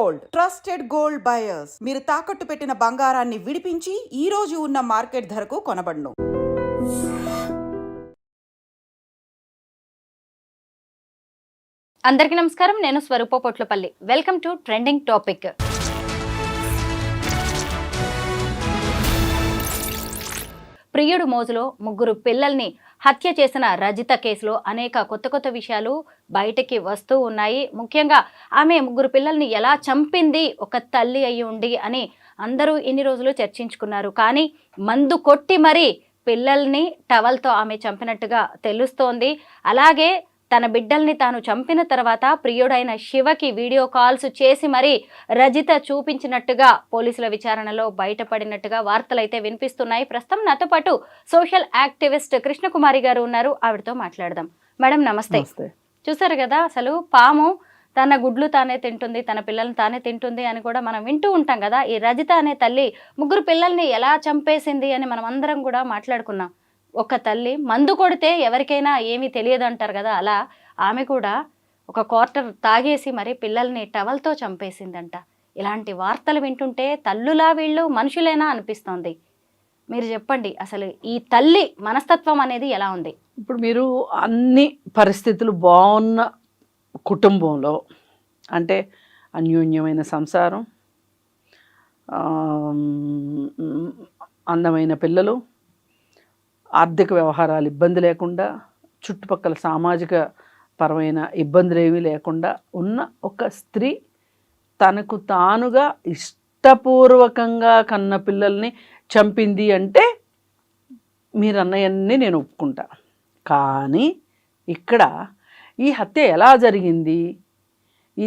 Gold, trusted gold buyers. మీరు తాకట్టు పెట్టిన బంగారాన్ని విడిపించి ఈ రోజు ఉన్న మార్కెట్ ధరకు కొనబడును. అందరికీ నమస్కారం. నేను Swarupa Potlapalli. Welcome to trending topic. ప్రియుడు మోజులో ముగ్గురు పిల్లల్ని హత్య చేసిన రజిత కేసులో అనేక కొత్త విషయాలు బయటకి వస్తూ ఉన్నాయి. ముఖ్యంగా ఆమె ముగ్గురు పిల్లల్ని ఎలా చంపింది ఒక తల్లి అయి ఉండి అని అందరూ ఇన్ని రోజులు చర్చించుకున్నారు. కానీ మందు కొట్టి మరీ పిల్లల్ని టవల్తో ఆమె చంపినట్టుగా తెలుస్తోంది. అలాగే తన బిడ్డల్ని తాను చంపిన తర్వాత ప్రియుడైన శివకి వీడియో కాల్స్ చేసి మరీ రజిత చూపించినట్టుగా పోలీసుల విచారణలో బయటపడినట్టుగా వార్తలైతే వినిపిస్తున్నాయి. ప్రస్తుతం నాతో పాటు సోషల్ యాక్టివిస్ట్ కృష్ణకుమారి గారు ఉన్నారు. ఆవిడతో మాట్లాడదాం. మేడం నమస్తే. చూసారు కదా, అసలు పాము తన గుడ్లు తానే తింటుంది, తన పిల్లల్ని తానే తింటుంది అని కూడా మనం వింటూ ఉంటాం కదా. ఈ రజిత అనే తల్లి ముగ్గురు పిల్లల్ని ఎలా చంపేసింది అని మనం అందరం కూడా మాట్లాడుకున్నాం. ఒక తల్లి మందు కొడితే ఎవరికైనా ఏమీ తెలియదు అంటారు కదా, అలా ఆమె కూడా ఒక క్వార్టర్ తాగేసి మరి పిల్లల్ని టవల్తో చంపేసిందంట. ఇలాంటి వార్తలు వింటుంటే తల్లులా వీళ్ళు మనుషులేనా అనిపిస్తోంది. మీరు చెప్పండి, అసలు ఈ తల్లి మనస్తత్వం అనేది ఎలా ఉంది? ఇప్పుడు మీరు అన్ని పరిస్థితులు బాగున్న కుటుంబంలో, అంటే అన్యోన్యమైన సంసారం, అందమైన పిల్లలు, ఆర్థిక వ్యవహారాలు ఇబ్బంది లేకుండా, చుట్టుపక్కల సామాజిక పరమైన ఇబ్బందులు ఏమీ లేకుండా ఉన్న ఒక స్త్రీ తనకు తానుగా ఇష్టపూర్వకంగా కన్న పిల్లల్ని చంపింది అంటే మీరు అన్నయన్నీ నేను ఒప్పుకుంటా. కానీ ఇక్కడ ఈ హత్య ఎలా జరిగింది, ఈ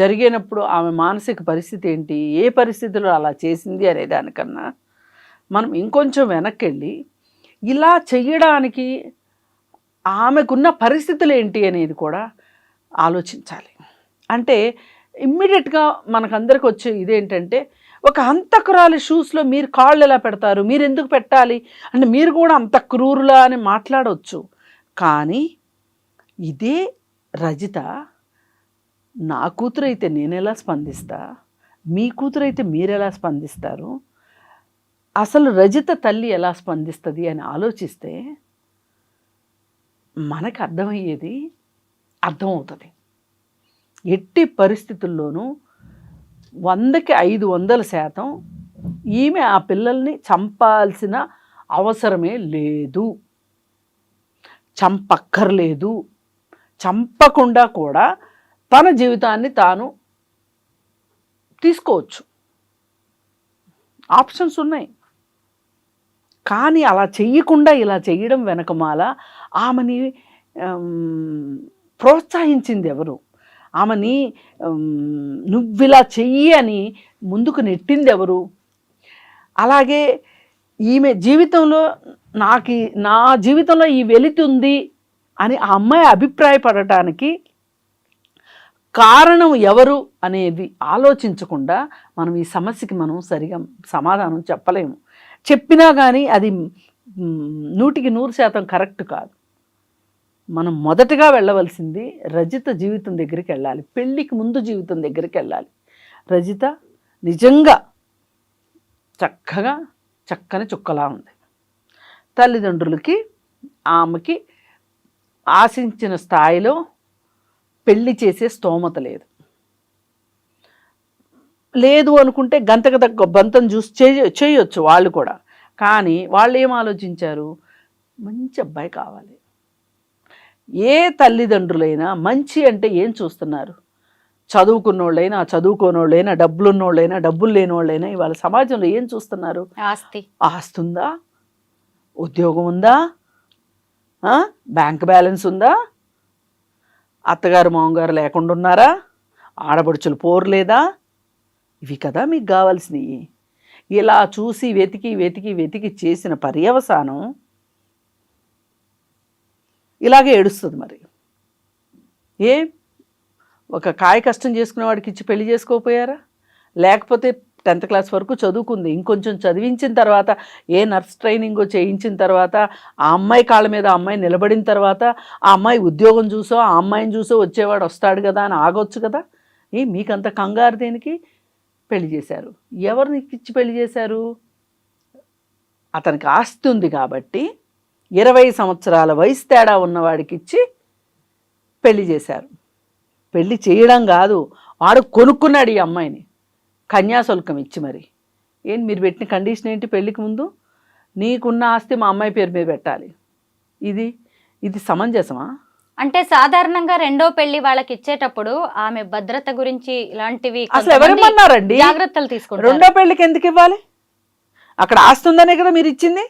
జరిగినప్పుడు ఆమె మానసిక పరిస్థితి ఏంటి, ఏ పరిస్థితుల్లో అలా చేసింది అనే దానికన్నా మనం ఇంకొంచెం వెనక్కి వెళ్ళి ఇలా చెయ్యడానికి ఆమెకున్న పరిస్థితులు ఏంటి అనేది కూడా ఆలోచించాలి. అంటే ఇమ్మీడియట్గా మనకందరికి వచ్చే ఇదేంటంటే, ఒక హంతకురాలి షూస్లో మీరు కాళ్ళు ఎలా పెడతారు, మీరు ఎందుకు పెట్టాలి అంటే మీరు కూడా అంత క్రూరులా అని మాట్లాడవచ్చు. కానీ ఇదే రజిత నా కూతురు అయితే నేను ఎలా స్పందిస్తా, మీ కూతురు అయితే మీరు ఎలా స్పందిస్తారు, అసలు రజిత తల్లి ఎలా స్పందిస్తుంది అని ఆలోచిస్తే మనకు అర్థమవుతుంది. ఎట్టి పరిస్థితుల్లోనూ 100కి 500% ఈమె ఆ పిల్లల్ని చంపాల్సిన అవసరమే లేదు, చంపక్కర్లేదు. చంపకుండా కూడా తన జీవితాన్ని తాను తీసుకోవచ్చు, ఆప్షన్స్ ఉన్నాయి. కానీ అలా చెయ్యకుండా ఇలా చెయ్యడం వెనకమాల ఆమెని ప్రోత్సహించింది ఎవరు, ఆమెని నువ్విలా చెయ్యి అని ముందుకు నెట్టింది ఎవరు? అలాగే ఈమె జీవితంలో నా జీవితంలో ఈ వెలితుంది అని ఆ అమ్మాయి అభిప్రాయపడటానికి కారణం ఎవరు అనేది ఆలోచించకుండా మనం ఈ సమస్యకి మనం సరిగా సమాధానం చెప్పలేము. చెప్పినా కానీ అది 100కి 100% కరెక్ట్ కాదు. మనం మొదటగా వెళ్ళవలసింది రజిత జీవితం దగ్గరికి వెళ్ళాలి, పెళ్ళికి ముందు జీవితం దగ్గరికి వెళ్ళాలి. రజిత నిజంగా చక్కని చుక్కలా ఉంది. తల్లిదండ్రులకి ఆమెకి ఆశించిన స్థాయిలో పెళ్లి చేసే స్తోమత లేదు అనుకుంటే గంతకు తగ్గ బంతం చూసి చేయొచ్చు వాళ్ళు కూడా. కానీ వాళ్ళు ఏం ఆలోచించారు, మంచి అబ్బాయి కావాలి. ఏ తల్లిదండ్రులైనా మంచి అంటే ఏం చూస్తున్నారు, చదువుకున్నోళ్ళైనా చదువుకోనోళ్ళైనా, డబ్బులున్నోళ్ళైనా డబ్బులు లేనివాళ్ళైనా ఇవాళ సమాజంలో ఏం చూస్తున్నారు, ఆస్తి ఉందా, ఉద్యోగం ఉందా, బ్యాంక్ బ్యాలెన్స్ ఉందా, అత్తగారు మామగారు లేకుండా ఉన్నారా, ఆడపడుచులు పోర్లేదా, ఇవి కదా మీకు కావాల్సినవి. ఇలా చూసి వెతికి చేసిన పర్యవసానం ఇలాగే ఏడుస్తుంది. మరి ఒక కాయ కష్టం చేసుకునే వాడికి ఇచ్చి పెళ్లి చేసుకోకపోయారా? లేకపోతే 10th క్లాస్ వరకు చదువుకుంది, ఇంకొంచెం చదివించిన తర్వాత ఏ నర్స్ ట్రైనింగో చేయించిన తర్వాత ఆ అమ్మాయి కాళ్ళ మీద ఆ అమ్మాయి నిలబడిన తర్వాత ఆ అమ్మాయి ఉద్యోగం చూసో ఆ అమ్మాయిని చూసో వచ్చేవాడు వస్తాడు కదా అని ఆగొచ్చు కదా. మీకంత కంగారు దేనికి? పెళ్లి చేశారు. ఎవరికి ఇచ్చి పెళ్లి చేశారు? అతనికి ఆస్తి ఉంది కాబట్టి 20 సంవత్సరాల వయసు తేడా ఉన్నవాడికి ఇచ్చి పెళ్లి చేశారు. పెళ్లి చేయడం కాదు, వాడు కొనుక్కున్నాడు ఈ అమ్మాయిని కన్యాశుల్కం ఇచ్చి. మరి మీరు పెట్టిన కండిషన్ ఏంటి? పెళ్లికి ముందు నీకున్న ఆస్తి మా అమ్మాయి పేరు మీద పెట్టాలి. ఇది సమంజసమా? అంటే సాధారణంగా రెండో పెళ్లి వాళ్ళకి ఇచ్చేటప్పుడు ఆమె భద్రత గురించి ఇలాంటివి అసలు ఎవరేమన్నారండి? జాగ్రత్తలు తీసుకుంటారు. రెండో పెళ్లికి ఎందుకు ఇవ్వాలి? అక్కడ ఆస్తి ఉందనే కదా మీరు ఇచ్చింది.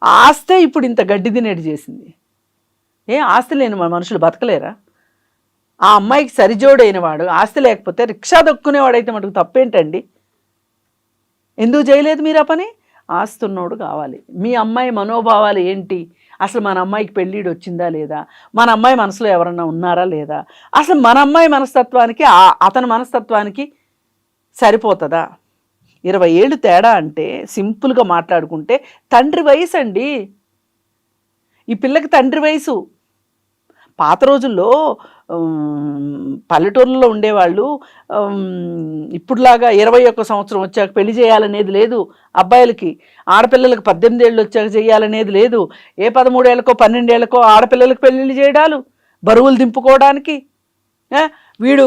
ఆస్తే ఇప్పుడు ఇంత గడ్డి తినేటి చేసింది. ఆస్తి లేని మనుషులు బతకలేరా? ఆ అమ్మాయికి సరిజోడైన వాడు ఆస్తి లేకపోతే రిక్షా దొక్కునేవాడైతే మటుకు తప్పేంటండి? ఎందుకు చేయలేదు మీరు ఆ పని? ఆస్తి ఉన్నోడు కావాలి. మీ అమ్మాయి మనోభావాలు ఏంటి? అసలు మన అమ్మాయికి పెళ్ళిడు వచ్చిందా లేదా? మన అమ్మాయి మనసులో ఎవరన్నా ఉన్నారా లేదా? అసలు మన అమ్మాయి మనస్తత్వానికి అతని మనస్తత్వానికి సరిపోతుందా? 20 ఏళ్ళు తేడా అంటే సింపుల్గా మాట్లాడుకుంటే తండ్రి వయసు అండి. ఈ పిల్లకి తండ్రి వయసు. పాత రోజుల్లో పల్లెటూరులో ఉండేవాళ్ళు ఇప్పుడులాగా 21 సంవత్సరం వచ్చాక పెళ్లి చేయాలనేది లేదు అబ్బాయిలకి. ఆడపిల్లలకు 18 ఏళ్ళు వచ్చాక చేయాలనేది లేదు. ఏ 13 ఏళ్ళకో 12 ఏళ్ళకో ఆడపిల్లలకు పెళ్ళిళ్ళు చేయడాలు బరువులు దింపుకోవడానికి. వీడు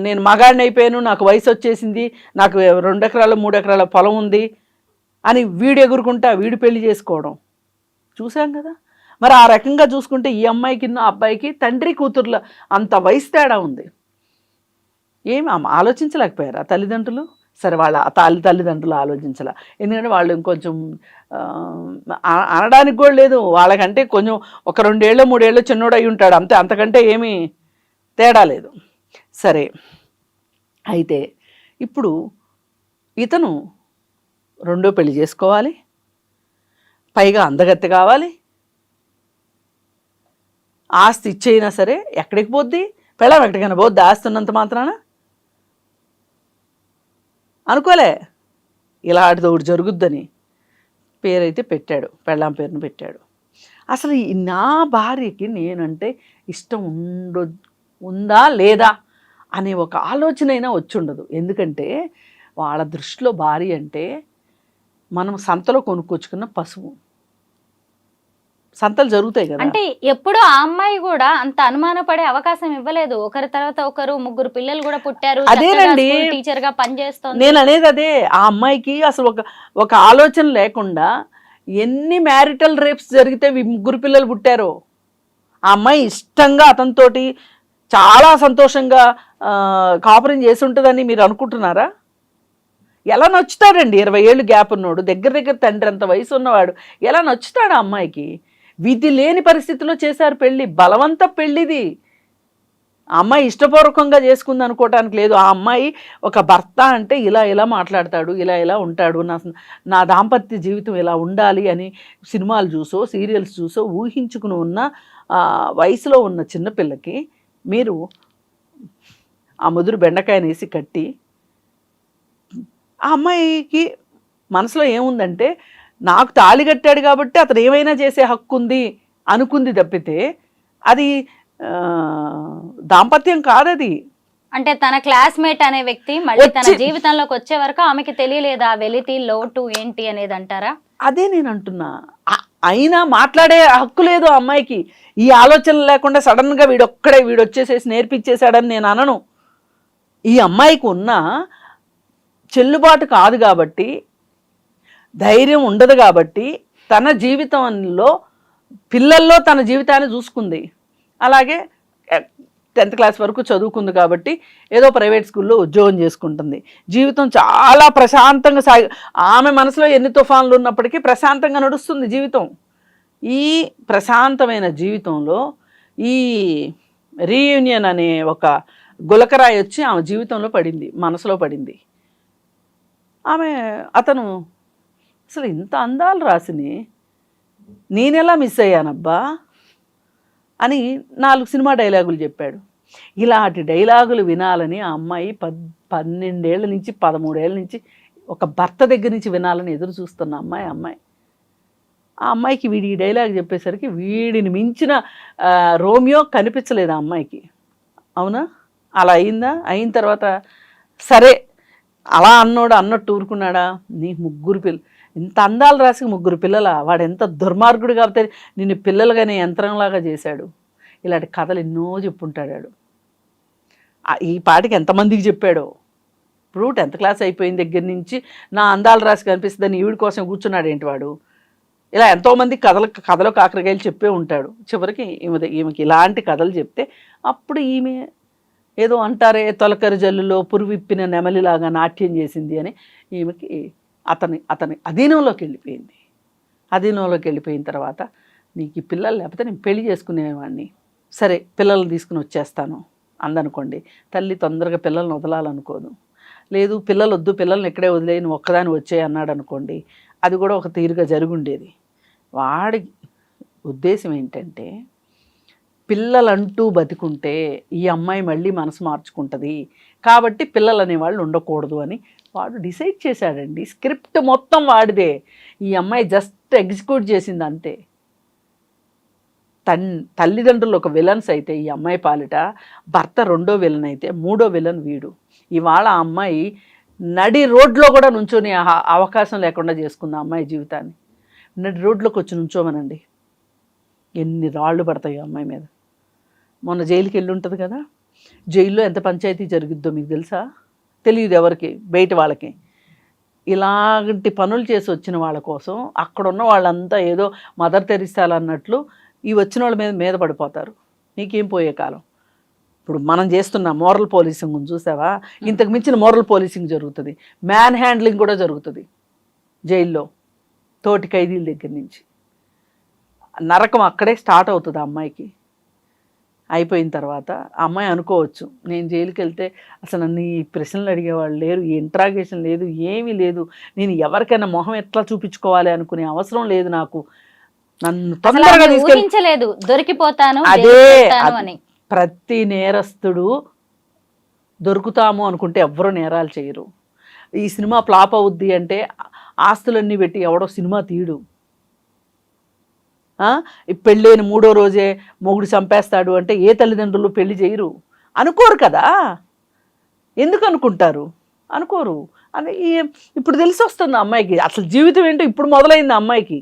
నేను మగాడిని అయిపోయాను, నాకు వయసు వచ్చేసింది, నాకు 2 ఎకరాలు 3 ఎకరాల పొలం ఉంది అని వీడు ఎగురుకుంటా వీడు పెళ్లి చేసుకోవడం చూసాం కదా. మరి ఆ రకంగా చూసుకుంటే ఈ అమ్మాయికి అబ్బాయికి తండ్రి కూతుర్ల అంత వయసు తేడా ఉంది. ఆలోచించలేకపోయారా తల్లిదండ్రులు? సరే, వాళ్ళ తల్లిదండ్రులు ఆలోచించాల. ఎందుకంటే వాళ్ళు ఇంకొంచెం అనడానికి కూడా లేదు. వాళ్ళకంటే కొంచెం ఒక 2 ఏళ్ళు 3 ఏళ్ళు చిన్నోడు అయి ఉంటాడు అంతే, అంతకంటే ఏమీ తేడా లేదు. సరే, అయితే ఇప్పుడు ఇతను రెండో పెళ్లి చేసుకోవాలి, పైగా అందగత్తె కావాలి, ఆస్తి ఇచ్చైనా సరే ఎక్కడికి పోద్ది? పెళ్ళాం ఎక్కడికైనా పోద్ది ఆస్తి ఉన్నంత మాత్రాన? అనుకోలే ఇలాంటిది ఒకటి జరుగుద్దని. పేరైతే పెట్టాడు, పెళ్ళాం పేరును పెట్టాడు. అసలు నా భార్యకి నేనంటే ఇష్టం ఉందా లేదా అనే ఒక ఆలోచన అయినా వచ్చి ఉండదు. ఎందుకంటే వాళ్ళ దృష్టిలో భార్య అంటే మనం సంతలో కొనుక్కొచ్చుకున్న పశువు. సంతలు జరుగుతాయి కదా. అంటే ఎప్పుడు ఆ అమ్మాయి కూడా అంత అనుమానపడే అవకాశం ఇవ్వలేదు. ఒకరి తర్వాత ఒకరు 3 పిల్లలు కూడా పుట్టారు. అదేనండి, టీచర్ గా పనిచేస్తుంది. నేను అనేది అదే. ఆ అమ్మాయికి అసలు ఒక ఆలోచన లేకుండా ఎన్ని మ్యారిటల్ రేప్స్ జరిగితే 3 పిల్లలు పుట్టారో. ఆ అమ్మాయి ఇష్టంగా అతనితోటి చాలా సంతోషంగా కాపురం చేసి ఉంటుందని మీరు అనుకుంటున్నారా? ఎలా నచ్చుతాడండి? 20 ఏళ్ళు గ్యాప్ ఉన్నోడు, దగ్గర తండ్రి అంత వయసు ఉన్నవాడు ఎలా నచ్చుతాడు ఆ అమ్మాయికి? విధి లేని పరిస్థితిలో చేశారు పెళ్ళి, బలవంత పెళ్ళిది. ఆ అమ్మాయి ఇష్టపూర్వకంగా చేసుకుంది అనుకోవటానికి లేదు. ఆ అమ్మాయి ఒక భర్త అంటే ఇలా మాట్లాడతాడు, ఇలా ఉంటాడు, నా దాంపత్య జీవితం ఇలా ఉండాలి అని సినిమాలు చూసో సీరియల్స్ చూసో ఊహించుకుని ఉన్న వయసులో ఉన్న చిన్నపిల్లకి మీరు ఆ ముదురు బెండకాయని వేసి కట్టి, ఆ అమ్మాయికి మనసులో ఏముందంటే నాకు తాళి కట్టాడు కాబట్టి అతను ఏమైనా చేసే హక్కు ఉంది అనుకుంది తప్పితే అది దాంపత్యం కాదది. అంటే తన క్లాస్మేట్ అనే వ్యక్తి మళ్ళీ తన జీవితంలోకి వచ్చే వరకు ఆమెకి తెలియలేదా వెలితి లోటు ఏంటి అనేది అంటారా? అదే నేను అంటున్నా. అయినా మాట్లాడే హక్కు లేదు ఆ అమ్మాయికి. ఈ ఆలోచన లేకుండా సడన్గా వీడు వచ్చేసేసి నేర్పించేశాడని నేను అనను. ఈ అమ్మాయికి ఉన్న చెల్లుబాటు కాదు కాబట్టి, ధైర్యం ఉండదు కాబట్టి తన జీవితంలో పిల్లల్లో తన జీవితాన్ని చూసుకుంది. అలాగే 10th క్లాస్ వరకు చదువుకుంది కాబట్టి ఏదో ప్రైవేట్ స్కూల్లో ఉద్యోగం చేసుకుంటుంది. జీవితం చాలా ప్రశాంతంగా ఆమె మనసులో ఎన్ని తుఫాన్లు ఉన్నప్పటికీ ప్రశాంతంగా నడుస్తుంది జీవితం. ఈ ప్రశాంతమైన జీవితంలో ఈ రీయూనియన్ అనే ఒక గులకరాయి వచ్చి ఆమె జీవితంలో పడింది, మనసులో పడింది. అతను అసలు ఇంత అందాలు రాసిని నేనెలా మిస్ అయ్యానబ్బా అని 4 సినిమా డైలాగులు చెప్పాడు. ఇలాంటి డైలాగులు వినాలని ఆ అమ్మాయి 12 ఏళ్ళ నుంచి 13 ఏళ్ళ నుంచి ఒక భర్త దగ్గర నుంచి వినాలని ఎదురు చూస్తున్న అమ్మాయి. ఆ అమ్మాయికి వీడి ఈ డైలాగ్ చెప్పేసరికి వీడిని మించిన రోమియో కనిపించలేదు ఆ అమ్మాయికి. అవునా? అలా అయిందా? అయిన తర్వాత సరే అలా అన్నోడు అన్నట్టు ఊరుకున్నాడా? నీ 3 పిల్లలు, ఇంత అందాలు రాసి 3 పిల్లల, వాడు ఎంత దుర్మార్గుడు కాబట్టి నిన్ను పిల్లలుగానే యంత్రంలాగా చేశాడు. ఇలాంటి కథలు ఎన్నో చెప్పుంటాడు. ఈ పాటికి ఎంతమందికి చెప్పాడో. ఇప్పుడు 10th క్లాస్ అయిపోయిన దగ్గర నుంచి నా అందాలు రాసి కనిపిస్తుందని ఈవిడి కోసం కూర్చున్నాడు ఏంటి వాడు? ఇలా ఎంతోమంది కథలో కాకరకాయలు చెప్పే ఉంటాడు. చివరికి ఈమెకి ఇలాంటి కథలు చెప్తే అప్పుడు ఈమె ఏదో అంటారే తొలకరి జల్లులో పురువిప్పిన నెమలిలాగా నాట్యం చేసింది అని ఈమెకి అతని అధీనంలోకి వెళ్ళిపోయింది. అధీనంలోకి వెళ్ళిపోయిన తర్వాత నీకు ఈ పిల్లలు లేకపోతే నేను పెళ్లి చేసుకునేవాడిని, సరే పిల్లల్ని తీసుకుని వచ్చేస్తాను అందనుకోండి. తల్లి తొందరగా పిల్లల్ని వదలాలనుకోదు. లేదు పిల్లలు వద్దు, పిల్లల్ని ఇక్కడే వదిలేయి, నువ్వు ఒక్కదాని వచ్చేయి అన్నాడు అనుకోండి, అది కూడా ఒక తీరుగా జరుగుండేది. వాడి ఉద్దేశం ఏంటంటే పిల్లలంటూ బతికుంటే ఈ అమ్మాయి మళ్ళీ మనసు మార్చుకుంటుంది కాబట్టి పిల్లలు అనేవాళ్ళు ఉండకూడదు అని వాడు డిసైడ్ చేశాడండి. స్క్రిప్ట్ మొత్తం వాడిదే, ఈ అమ్మాయి జస్ట్ ఎగ్జిక్యూట్ చేసింది అంతే. తల్లిదండ్రులు ఒక విలన్స్ అయితే ఈ అమ్మాయి పాలిట భర్త 2వ విలన్ అయితే 3వ విలన్ వీడు. ఇవాళ ఆ అమ్మాయి నడి రోడ్లో కూడా నుంచొని అవకాశం లేకుండా చేసుకుంది ఆ అమ్మాయి జీవితాన్ని. నడి రోడ్లోకి వచ్చి నుంచోమనండి, ఎన్ని రాళ్ళు పడతాయి ఆ అమ్మాయి మీద. మొన్న జైలుకి వెళ్ళి ఉంటుంది కదా, జైల్లో ఎంత పంచాయతీ జరుగుద్దో మీకు తెలుసా? తెలియదు ఎవరికి, బయట వాళ్ళకి. ఇలాంటి పనులు చేసి వచ్చిన వాళ్ళ కోసం అక్కడున్న వాళ్ళంతా ఏదో మదర్ తెరిసాలు అన్నట్లు ఈ వచ్చిన వాళ్ళ మీద పడిపోతారు. నీకేం పోయే కాలం. ఇప్పుడు మనం చేస్తున్న మోరల్ పోలీసింగ్ చూసావా? ఇంతకు మించిన మోరల్ పోలీసింగ్ జరుగుతుంది. మ్యాన్ హ్యాండ్లింగ్ కూడా జరుగుతుంది జైల్లో, తోటి ఖైదీల దగ్గర నుంచి. నరకం అక్కడే స్టార్ట్ అవుతుంది ఆ అమ్మాయికి. అయిపోయిన తర్వాత ఆ అమ్మాయి అనుకోవచ్చు, నేను జైలుకి వెళ్తే అసలు నన్ను ఈ ప్రశ్నలు అడిగేవాళ్ళు లేరు, ఈ ఇంట్రాగేషన్ లేదు, ఏమీ లేదు, నేను ఎవరికైనా మొహం ఎట్లా చూపించుకోవాలి అనుకునే అవసరం లేదు నాకు, నన్ను తొందరగా ఊహించలేదు దొరికిపోతాను. అదే అని ప్రతి నేరస్తుడు దొరుకుతాము అనుకుంటే ఎవ్వరూ నేరాలు చేయరు. ఈ సినిమా ఫ్లాప్ అవుద్ది అంటే ఆస్తులన్నీ పెట్టి ఎవడో సినిమా తీయడు. పెళ్ళైన 3వ రోజే మొగుడు చంపేస్తాడు అంటే ఏ తల్లిదండ్రులు పెళ్లి చేయరు, అనుకోరు కదా. ఎందుకు అనుకుంటారు? అనుకోరు. అని ఇప్పుడు తెలిసి వస్తుంది అమ్మాయికి అసలు జీవితం ఏంటో ఇప్పుడు మొదలైంది అమ్మాయికి.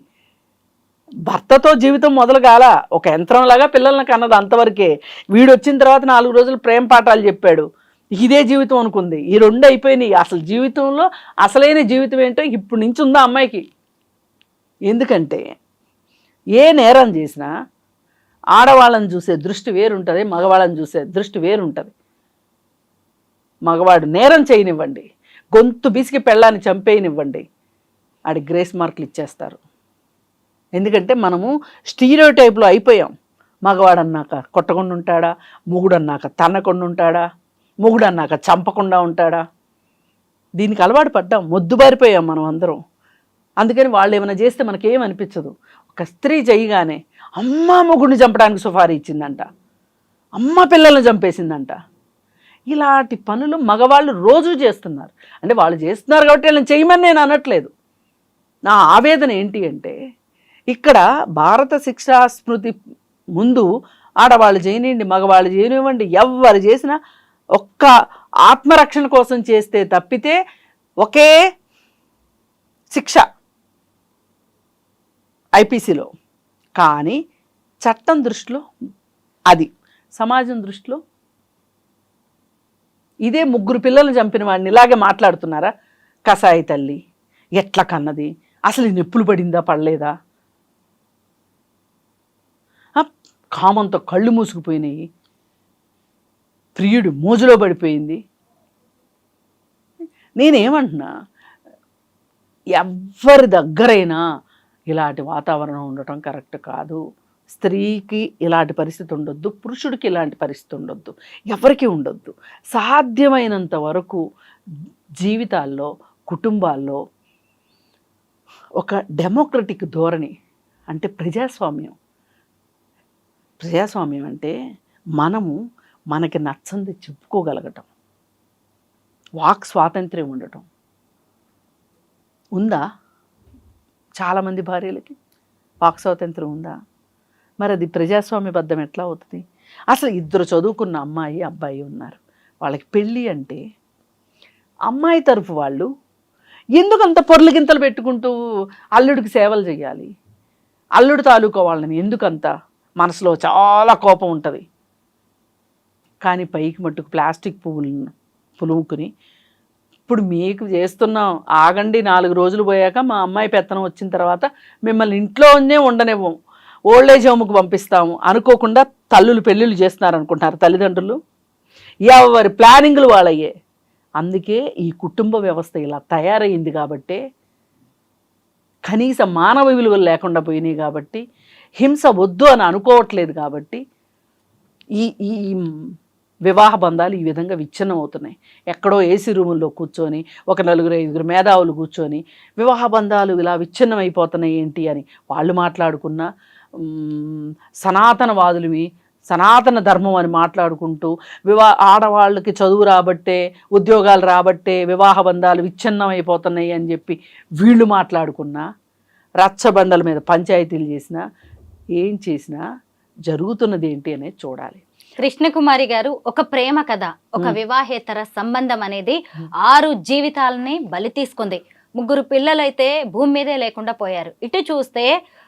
భర్తతో జీవితం మొదలు కాల, ఒక యంత్రంలాగా పిల్లల్ని కన్నది అంతవరకే. వీడు వచ్చిన తర్వాత 4 రోజులు ప్రేమ పాఠాలు చెప్పాడు, ఇదే జీవితం అనుకుంది. ఈ 2 అయిపోయినాయి. అసలు జీవితంలో అసలైన జీవితం ఏంటో ఇప్పుడు నుంచి ఉందా అమ్మాయికి. ఎందుకంటే ఏ నేరం చేసినా ఆడవాళ్ళని చూసే దృష్టి వేరుంటుంది, మగవాళ్ళని చూసే దృష్టి వేరుంటుంది. మగవాడు నేరం చేయనివ్వండి, గొంతు బిసికి పెళ్ళాన్ని చంపేయనివ్వండి, ఆడి గ్రేస్ మార్కులు ఇచ్చేస్తారు. ఎందుకంటే మనము స్టీరియోటైప్లో అయిపోయాం. మగవాడు అన్నాక కొట్టకుండా ఉంటాడా, మొగుడు అన్నాక తన్నకుండా ఉంటాడా, మొగుడు అన్నాక చంపకుండా ఉంటాడా, దీనికి అలవాటు పడ్డాం, మొద్దుబారిపోయాం మనం అందరం. అందుకని వాళ్ళు ఏమైనా చేస్తే మనకేం అనిపించదు. ఒక స్త్రీ చేయగానే అమ్మ మొగుడిని చంపడానికి సుఫారీ ఇచ్చిందంట, అమ్మ పిల్లల్ని చంపేసిందంట. ఇలాంటి పనులు మగవాళ్ళు రోజు చేస్తున్నారు. అంటే వాళ్ళు చేస్తున్నారు కాబట్టి వాళ్ళని చేయమని నేను అనట్లేదు. నా ఆవేదన ఏంటి అంటే ఇక్కడ భారత శిక్షా స్మృతి ముందు ఆడవాళ్ళు చేయనివ్వండి, మగవాళ్ళు చేయనివ్వండి, ఎవరు చేసినా ఒక్క ఆత్మరక్షణ కోసం చేస్తే తప్పితే ఒకే శిక్ష ఐపీసీలో. కానీ చట్టం దృష్టిలో అది, సమాజం దృష్టిలో ఇదే 3 పిల్లలు చంపిన వాడిని ఇలాగే మాట్లాడుతున్నారా? కసాయి తల్లి ఎట్లా కన్నది, అసలు నొప్పులు పడిందా పడలేదా, కామంతో కళ్ళు మూసుకుపోయినాయి, ప్రియుడు మోజులో పడిపోయింది. నేనేమంటున్నా, ఎవరి దగ్గరైనా ఇలాంటి వాతావరణం ఉండటం కరెక్ట్ కాదు. స్త్రీకి ఇలాంటి పరిస్థితి ఉండొద్దు, పురుషుడికి ఇలాంటి పరిస్థితి ఉండొద్దు, ఎవరికి ఉండొద్దు. సాధ్యమైనంత వరకు జీవితాల్లో, కుటుంబాల్లో ఒక డెమోక్రటిక్ ధోరణి, అంటే ప్రజాస్వామ్యం. ప్రజాస్వామ్యం అంటే మనకి నచ్చంది చెప్పుకోగలగటం, వాక్ స్వాతంత్ర్యం ఉండటం. ఉందా చాలామంది భార్యలకి వాక్ స్వాతంత్ర్యం ఉందా? మరి అది ప్రజాస్వామ్యబద్ధం ఎట్లా అవుతుంది? అసలు 2 చదువుకున్న అమ్మాయి అబ్బాయి ఉన్నారు, వాళ్ళకి పెళ్ళి అంటే అమ్మాయి తరఫు వాళ్ళు ఎందుకు అంత పొర్లు గింతలు పెట్టుకుంటూ అల్లుడికి సేవలు చేయాలి? అల్లుడు తాలూకా వాళ్ళని ఎందుకంత మనసులో చాలా కోపం ఉంటుంది. కానీ పైకి మట్టుకు ప్లాస్టిక్ పువ్వులను పులుముకుని ఇప్పుడు మీకు చేస్తున్నాం, ఆగండి 4 రోజులు పోయాక మా అమ్మాయి పెత్తనం వచ్చిన తర్వాత మిమ్మల్ని ఇంట్లోనే ఉండనివ్వం, ఓల్డేజ్ హోమ్కి పంపిస్తాము అనుకోకుండా తల్లులు పెళ్ళిళ్ళు చేస్తున్నారు అనుకుంటున్నారు తల్లిదండ్రులు. ఎవరి ప్లానింగ్లు వాళ్ళయ్యే. అందుకే ఈ కుటుంబ వ్యవస్థ ఇలా తయారైంది కాబట్టే, కనీస మానవ విలువలు లేకుండా పోయినాయి కాబట్టి, హింస వద్దు అని అనుకోవట్లేదు కాబట్టి ఈ ఈ వివాహ బంధాలు ఈ విధంగా విచ్ఛిన్నం అవుతున్నాయి. ఎక్కడో ఏసీ రూముల్లో కూర్చొని ఒక 4-5 మేధావులు కూర్చొని వివాహ బంధాలు ఇలా విచ్ఛిన్నం అయిపోతున్నాయి ఏంటి అని వాళ్ళు మాట్లాడుకున్నా, సనాతనవాదులవి సనాతన ధర్మం అని మాట్లాడుకుంటూ ఆడవాళ్ళకి చదువు రాబట్టే, ఉద్యోగాలు రాబట్టే వివాహ బంధాలు విచ్ఛిన్నం అయిపోతున్నాయి అని చెప్పి వీళ్ళు మాట్లాడుకున్నా, రచ్చబండల మీద పంచాయతీలు చేసినా, ఏం చేసినా జరుగుతున్నది ఏంటి అనేది చూడాలి. కృష్ణకుమారి గారు, ఒక ప్రేమ కథ, ఒక వివాహేతర సంబంధం అనేది 6 జీవితాలని బలి తీసుకుంది. 3 పిల్లలైతే భూమి మీదే లేకుండా పోయారు. ఇటు చూస్తే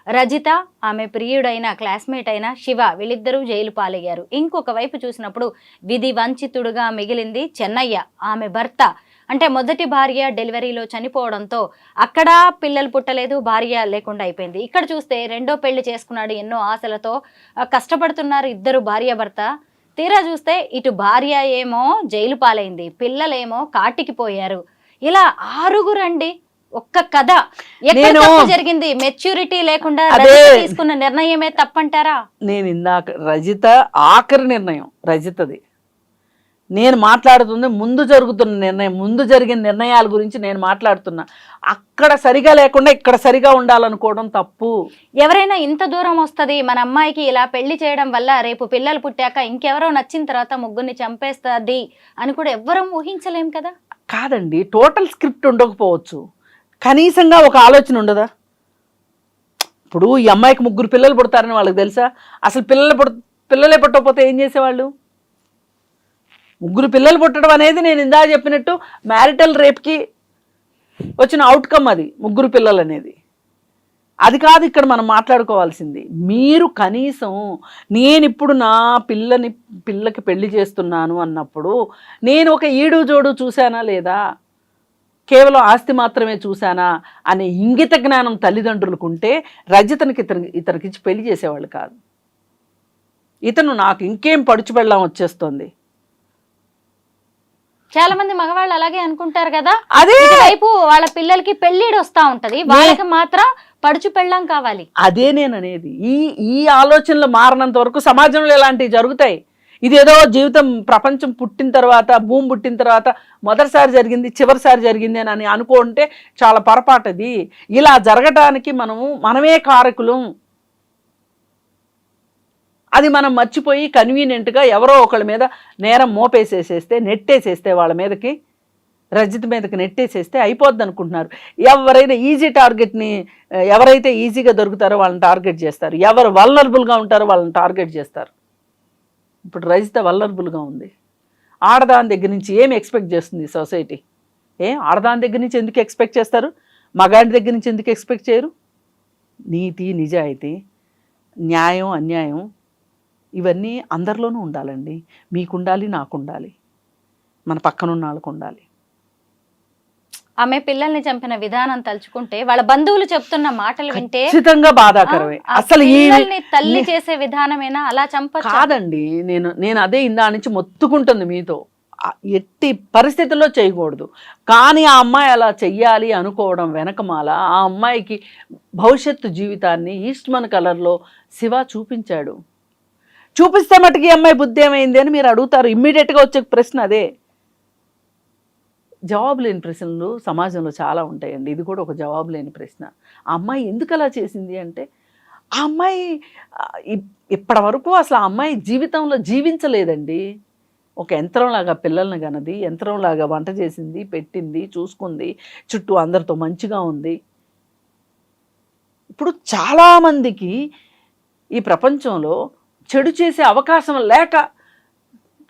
రజిత, ఆమె ప్రియుడైన క్లాస్మేట్ అయిన శివ, వీళ్ళిద్దరూ జైలు పాలయ్యారు. ఇంకొక వైపు చూసినప్పుడు విధి వంచితుడుగా మిగిలింది చెన్నయ్య, ఆమె భర్త. అంటే మొదటి భార్య డెలివరీలో చనిపోవడంతో అక్కడ పిల్లలు పుట్టలేదు, భార్య లేకుండా అయిపోయింది. ఇక్కడ చూస్తే రెండో పెళ్లి చేసుకున్నాడు, ఎన్నో ఆశలతో కష్టపడుతున్నారు ఇద్దరు భార్య భర్త. తీరా చూస్తే ఇటు భార్య ఏమో జైలు పాలైంది, పిల్లలేమో కాటికి పోయారు. ఇలా 6 అండి. ఒక్క కథ. ఎక్కడ తప్పు జరిగింది? మెచ్యూరిటీ లేకుండా తీసుకున్న నిర్ణయమే తప్పంటారా? నేను ఇందాక రజిత ఆఖరి నిర్ణయం రజితది. నేను మాట్లాడుతుంది ముందు జరుగుతున్న నిర్ణయం, ముందు జరిగిన నిర్ణయాల గురించి నేను మాట్లాడుతున్నా. అక్కడ సరిగా లేకుండా ఇక్కడ సరిగా ఉండాలనుకోవడం తప్పు. ఎవరైనా ఇంత దూరం వస్తుంది మన అమ్మాయికి, ఇలా పెళ్లి చేయడం వల్ల రేపు పిల్లలు పుట్టాక ఇంకెవరో నచ్చిన తర్వాత 3 చంపేస్తుంది అని కూడా ఎవ్వరూ ఊహించలేం కదా. కాదండి, టోటల్ స్క్రిప్ట్ ఉండకపోవచ్చు, కనీసంగా ఒక ఆలోచన ఉండదా? ఇప్పుడు ఈ అమ్మాయికి 3 పిల్లలు పుడతారని వాళ్ళకి తెలుసా? అసలు పిల్లలే పుట్టకపోతే ఏం చేసేవాళ్ళు? 3 పిల్లలు పుట్టడం అనేది నేను ఇందాక చెప్పినట్టు మ్యారిటల్ రేప్కి వచ్చిన అవుట్కమ్. అది 3 పిల్లలు అనేది అది కాదు ఇక్కడ మనం మాట్లాడుకోవాల్సింది. మీరు కనీసం నేను ఇప్పుడు నా పిల్లకి పెళ్లి చేస్తున్నాను అన్నప్పుడు నేను ఒక ఈడు జోడు చూశానా లేదా, కేవలం ఆస్తి మాత్రమే చూశానా అనే ఇంగిత జ్ఞానం తల్లిదండ్రులకు ఉంటే రజితనికి ఇతనికి పెళ్లి చేసేవాళ్ళు కాదు. ఇతను నాకు ఇంకేం పడుచు పెళ్ళాం వచ్చేస్తుంది. చాలా మంది మగవాళ్ళు అలాగే అనుకుంటారు కదా. అదే వైపు వాళ్ళ పిల్లలకి పెళ్లిడు వస్తా ఉంటది, వాళ్ళకి మాత్రం పడుచు పెళ్ళాం కావాలి. అదే నేను అనేది. ఈ ఆలోచనలు మారినంత వరకు సమాజంలో ఇలాంటివి జరుగుతాయి. ఇదేదో జీవితం, ప్రపంచం పుట్టిన తర్వాత, భూమి పుట్టిన తర్వాత మొదటిసారి జరిగింది, చివరిసారి జరిగింది అని అనుకుంటే చాలా పొరపాటు. అది ఇలా జరగటానికి మనమే కారకులం. అది మనం మర్చిపోయి కన్వీనియంట్గా ఎవరో ఒకళ్ళ మీద నేరం మోపేసేసేస్తే, నెట్టేసేస్తే, వాళ్ళ మీదకి రజిత మీదకి నెట్టేసేస్తే అయిపోద్ది అనుకుంటున్నారు. ఎవరైనా ఈజీ టార్గెట్ని, ఎవరైతే ఈజీగా దొరుకుతారో వాళ్ళని టార్గెట్ చేస్తారు, ఎవరు వల్నరబుల్గా ఉంటారో వాళ్ళని టార్గెట్ చేస్తారు. ఇప్పుడు రజిత వల్నరబుల్గా ఉంది. ఆడదాని దగ్గర నుంచి ఏమి ఎక్స్పెక్ట్ చేస్తుంది సొసైటీ? ఆడదాని దగ్గర నుంచి ఎందుకు ఎక్స్పెక్ట్ చేస్తారు? మగాడి దగ్గర నుంచి ఎందుకు ఎక్స్పెక్ట్ చేయరు? నీతి, నిజాయితీ, న్యాయం, అన్యాయం ఇవన్నీ అందరిలోనూ ఉండాలండి. మీకుండాలి, నాకుండాలి, మన పక్కనున్న వాళ్ళకు ఉండాలి. ఆమె పిల్లల్ని చంపిన విధానం తలుచుకుంటే, వాళ్ళ బంధువులు చెప్తున్న మాటలు వింటే ఖచ్చితంగా బాధాకరమే. అసలు ఈ తల్లి చేసే విధానమేనా అలా చంపచ్చు? కాదండి, నేను అదే ఇందా నుంచి మొత్తుకుంటుంది మీతో. ఎట్టి పరిస్థితుల్లో చేయకూడదు. కానీ ఆ అమ్మాయి అలా చెయ్యాలి అనుకోవడం వెనకమాల ఆ అమ్మాయికి భవిష్యత్తు జీవితాన్ని ఈస్ట్మన్ కలర్లో శివ చూపించాడు. చూపిస్తే మటుకి అమ్మాయి బుద్ధి ఏమైంది అని మీరు అడుగుతారు. ఇమ్మీడియట్గా వచ్చే ప్రశ్న అదే. జవాబు లేని ప్రశ్నలు సమాజంలో చాలా ఉంటాయండి. ఇది కూడా ఒక జవాబు లేని ప్రశ్న. ఆ అమ్మాయి ఎందుకు అలా చేసింది అంటే, ఆ అమ్మాయి ఇప్పటి వరకు అసలు ఆ అమ్మాయి జీవితంలో జీవించలేదండి. ఒక యంత్రంలాగా పిల్లల్ని కనది, యంత్రంలాగా వంట చేసింది, పెట్టింది, చూసుకుంది, చుట్టూ అందరితో మంచిగా ఉంది. ఇప్పుడు చాలామందికి ఈ ప్రపంచంలో చెడు చేసే అవకాశం లేక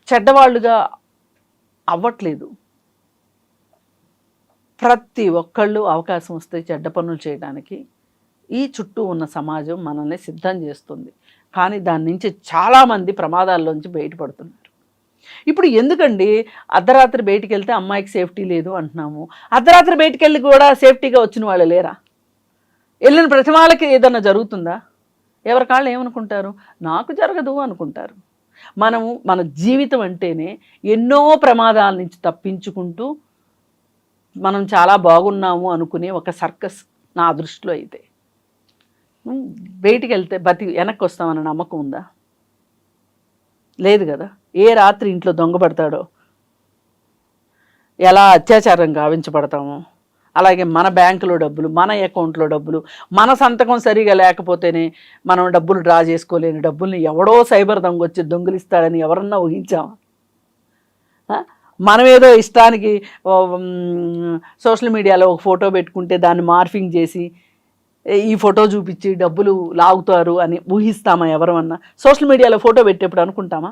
చెడ్డవాళ్ళుగా అవ్వట్లేదు. ప్రతి ఒక్కళ్ళు అవకాశం వస్తే చెడ్డ పనులు చేయడానికి ఈ చుట్టూ ఉన్న సమాజం మనల్ని సిద్ధం చేస్తుంది. కానీ దాని నుంచి చాలామంది ప్రమాదాల్లోంచి బయటపడుతున్నారు. ఇప్పుడు ఎందుకండి అర్ధరాత్రి బయటికి వెళ్తే అమ్మాయికి సేఫ్టీ లేదు అంటున్నాము, అర్ధరాత్రి బయటికి వెళ్ళి కూడా సేఫ్టీగా వచ్చిన వాళ్ళు లేరా? వెళ్ళిన ప్రతి వాళ్ళకి ఏదన్నా జరుగుతుందా? ఎవరి కాళ్ళు ఏమనుకుంటారు? నాకు జరగదు అనుకుంటారు. మన జీవితం అంటేనే ఎన్నో ప్రమాదాల నుంచి తప్పించుకుంటూ మనం చాలా బాగున్నాము అనుకునే ఒక సర్కస్ నా దృష్టిలో. అయితే బయటికి వెళ్తే వెనక్కి వస్తామన్న నమ్మకం ఉందా? లేదు కదా. ఏ రాత్రి ఇంట్లో దొంగపడతాడో, ఎలా అత్యాచారం గావించబడతామో, అలాగే మన బ్యాంకులో డబ్బులు, మన అకౌంట్లో డబ్బులు, మన సంతకం సరిగా లేకపోతేనే మనం డబ్బులు డ్రా చేసుకోలేని డబ్బుల్ని ఎవడో సైబర్ దొంగ వచ్చి దొంగిలిస్తాడని ఎవరన్నా ఊహించామా? మనం ఏదో ఇష్టానికి సోషల్ మీడియాలో ఒక ఫోటో పెట్టుకుంటే దాన్ని మార్ఫింగ్ చేసి ఈ ఫోటో చూపించి డబ్బులు లాగుతారు అని ఊహిస్తామా ఎవరమన్నా? సోషల్ మీడియాలో ఫోటో పెట్టేప్పుడు అనుకుంటామా?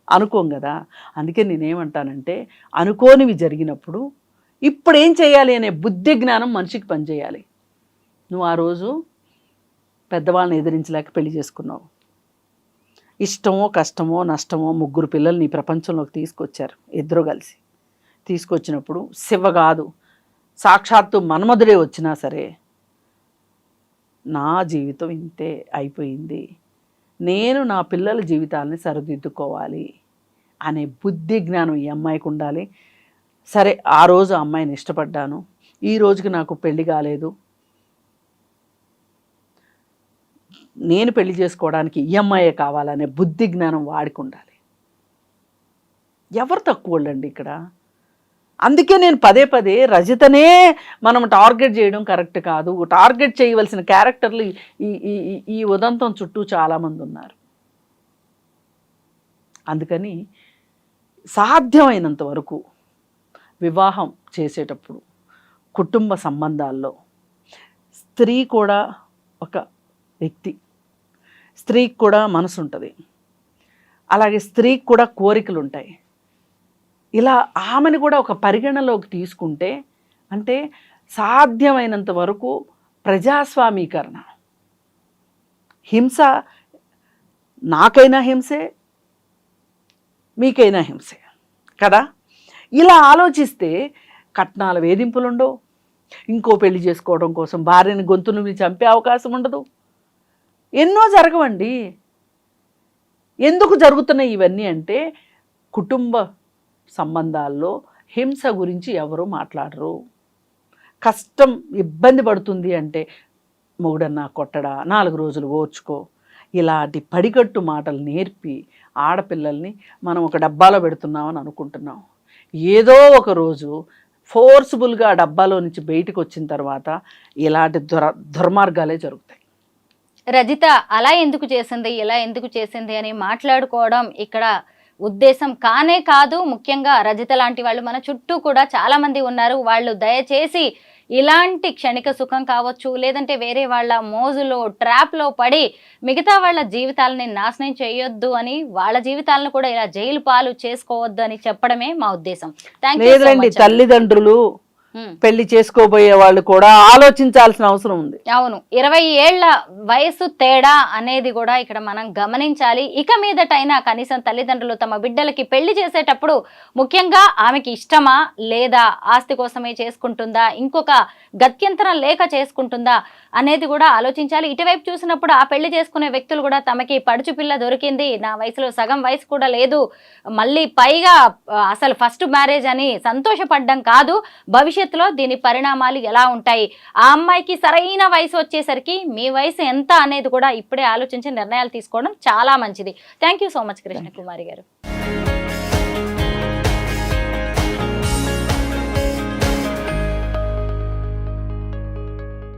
అనుకోం కదా. అందుకే నేనేమంటానంటే అనుకోనివి జరిగినప్పుడు ఇప్పుడు ఏం చేయాలి అనే బుద్ధి జ్ఞానం మనిషికి పనిచేయాలి. నువ్వు ఆ రోజు పెద్దవాళ్ళని ఎదిరించలేక పెళ్లి చేసుకున్నావు. ఇష్టమో కష్టమో నష్టమో 3 పిల్లల్ని ఈ ప్రపంచంలోకి తీసుకొచ్చారు ఇద్దరు కలిసి. తీసుకొచ్చినప్పుడు శివ కాదు సాక్షాత్తు మన్మధుడే వచ్చినా సరే నా జీవితం ఇంతే అయిపోయింది, నేను నా పిల్లల జీవితాలని సరిదిద్దుకోవాలి అనే బుద్ధి జ్ఞానం ఈ అమ్మాయికి ఉండాలి. సరే ఆ రోజు అమ్మాయిని ఇష్టపడ్డాను, ఈ రోజుకి నాకు పెళ్లి కాలేదు, నేను పెళ్లి చేసుకోవడానికి ఈ అమ్మాయే కావాలనే బుద్ధి జ్ఞానం వాడికి ఉండాలి. ఎవరు తక్కువ వాళ్ళండి ఇక్కడ? అందుకే నేను పదే పదే రజితనే మనం టార్గెట్ చేయడం కరెక్ట్ కాదు. టార్గెట్ చేయవలసిన క్యారెక్టర్లు ఈ ఉదంతం చుట్టూ చాలామంది ఉన్నారు. అందుకని సాధ్యమైనంత వరకు వివాహం చేసేటప్పుడు కుటుంబ సంబంధాల్లో స్త్రీ కూడా ఒక వ్యక్తి, స్త్రీకి కూడా మనసు ఉంటుంది, అలాగే స్త్రీకి కూడా కోరికలు ఉంటాయి. ఇలా ఆమెను కూడా ఒక పరిగణలోకి తీసుకుంటే అంటే సాధ్యమైనంత వరకు ప్రజాస్వామీకరణ. హింస నాకైనా హింసే, మీకైనా హింసే కదా. ఇలా ఆలోచిస్తే కట్నాల వేధింపులు ఉండవు, ఇంకో పెళ్లి చేసుకోవడం కోసం భార్యని గొంతును చంపే అవకాశం ఉండదు, ఎన్నో జరగవండి. ఎందుకు జరుగుతున్నాయి ఇవన్నీ అంటే కుటుంబ సంబంధాల్లో హింస గురించి ఎవరు మాట్లాడరు. కష్టం ఇబ్బంది పడుతుంది అంటే మొగుడన్నా కొట్టడా, 4 రోజులు ఓర్చుకో, ఇలాంటి పడికట్టు మాటలు నేర్పి ఆడపిల్లల్ని మనం ఒక డబ్బాలో పెడుతున్నామని అనుకుంటున్నాం. ఏదో ఒక రోజు ఫోర్స్ఫుల్గా ఆ డబ్బాలో నుంచి బయటకు వచ్చిన తర్వాత ఇలాంటి దుర్మార్గాలే జరుగుతాయి. రజిత అలా ఎందుకు చేసింది, ఇలా ఎందుకు చేసింది అని మాట్లాడుకోవడం ఇక్కడ ఉద్దేశం కానే కాదు. ముఖ్యంగా రజిత లాంటి వాళ్ళు మన చుట్టూ కూడా చాలా మంది ఉన్నారు. వాళ్ళు దయచేసి ఇలాంటి క్షణిక సుఖం కావచ్చు, లేదంటే వేరే వాళ్ళ మోజులో ట్రాప్లో పడి మిగతా వాళ్ళ జీవితాలని నాశనం చేయొద్దు అని, వాళ్ళ జీవితాలను కూడా ఇలా జైలు పాలు చేసుకోవద్దు అని చెప్పడమే మా ఉద్దేశం. లేదండి, తల్లిదండ్రులు పెళ్లి చేసుకోబోయే వాళ్ళు కూడా ఆలోచించాల్సిన అవసరం ఉంది. అవును, 20 ఏళ్ల వయసు తేడా అనేది కూడా ఇక్కడ మనం గమనించాలి. ఇక మీదటైనా కనీసం తల్లిదండ్రులు తమ బిడ్డలకి పెళ్లి చేసేటప్పుడు ముఖ్యంగా ఆమెకి ఇష్టమా లేదా, ఆస్తి కోసమే చేసుకుంటుందా, ఇంకొక గత్యంతరం లేక చేసుకుంటుందా అనేది కూడా ఆలోచించాలి. ఇటువైపు చూసినప్పుడు ఆ పెళ్లి చేసుకునే వ్యక్తులు కూడా తమకి పడుచు పిల్ల దొరికింది, నా వయసులో సగం వయసు కూడా లేదు, మళ్ళీ పైగా అసలు ఫస్ట్ మ్యారేజ్ అని సంతోషపడ్డం కాదు, భవిష్యత్తులో దీని పరిణామాలు ఎలా ఉంటాయి, ఆ అమ్మాయికి సరైన వయసు వచ్చేసరికి మీ వయసు ఎంత అనేది కూడా ఇప్పుడే ఆలోచించి నిర్ణయాలు తీసుకోవడం చాలా మంచిది. Thank you so much Krishna Kumari గారు.